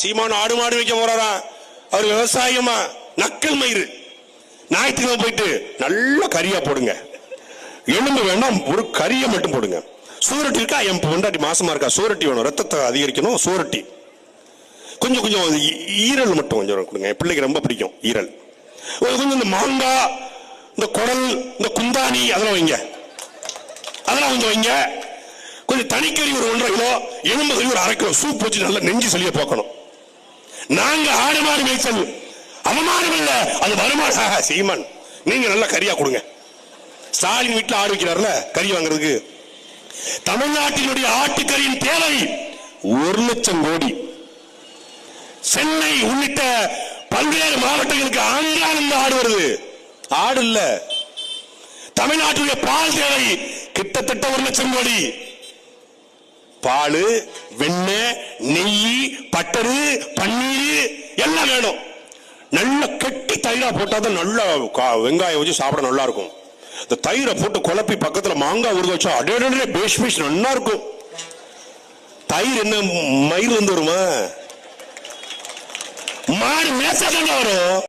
சீமான் ஆடு மாடு வைக்க போறாரா, அவர் விவசாயமா நக்கல் மயிறு. ஞாயிற்றுக்கிழமை போயிட்டு நல்ல கறியா போடுங்க, எலும்பு வேண்டாம், ஒரு கறியை மட்டும் போடுங்க. சூரட்டி இருக்கா, என் பொண்டாட்டி மாசமா இருக்கா, சூரட்டி வேணும், ரத்தத்தை அதிகரிக்கணும், சூரட்டி. கொஞ்சம் கொஞ்சம் ஈரல் மட்டும் கொஞ்சம் கொடுங்க, என் பிள்ளைக்கு ரொம்ப பிடிக்கும் ஈரல். கொஞ்சம் இந்த மாங்காய், இந்த குடல், இந்த குந்தாணி அதெல்லாம் வைங்க, அதெல்லாம் கொஞ்சம் வைங்க. கொஞ்சம் தனிக்கறி ஒரு 1.5 கிலோ, எலும்பு கறி ஒரு 1/2 கிலோ, சூப் வச்சு நல்லா நெஞ்சு சளியை போக்கணும். நாங்க ஆடு மாடு மேய்ச்சல் அவமானம் இல்ல, அது வருமானம். சீமான் நீங்க நல்ல கறியா கொடுங்க. ஸ்டாலின் வீட்டுல ஆடு வைக்கிறாருல கறி வாங்குறதுக்கு, தமிழ்நாட்டினுடைய ஆட்டுக்கறியின் தேவை 1 லட்சம் கோடி. சென்னை உள்ளிட்ட பல்வேறு மாவட்டங்களுக்கு ஆங்கானந்த ஆடு வருது, ஆடு இல்ல. தமிழ்நாட்டுடைய பால் தேவை கிட்டத்தட்ட 1 லட்சம் கோடி. பால், வெண்ணெய், நெய், பட்டரு, பன்னீர் எல்லாம் வேணும். நல்ல கெட்டி தயிரா போட்டாதான் நல்ல வெங்காயம் வச்சு சாப்பிட நல்லா இருக்கும். இந்த தயிரை போட்டு குழப்பி பக்கத்துல மாங்காய் ஊற வச்சா அடே பேஷ் பேஷ் நல்லா இருக்கும். தயிர் என்ன மயிர் வந்து வருமா? மாடு மேசா தானே வரும்.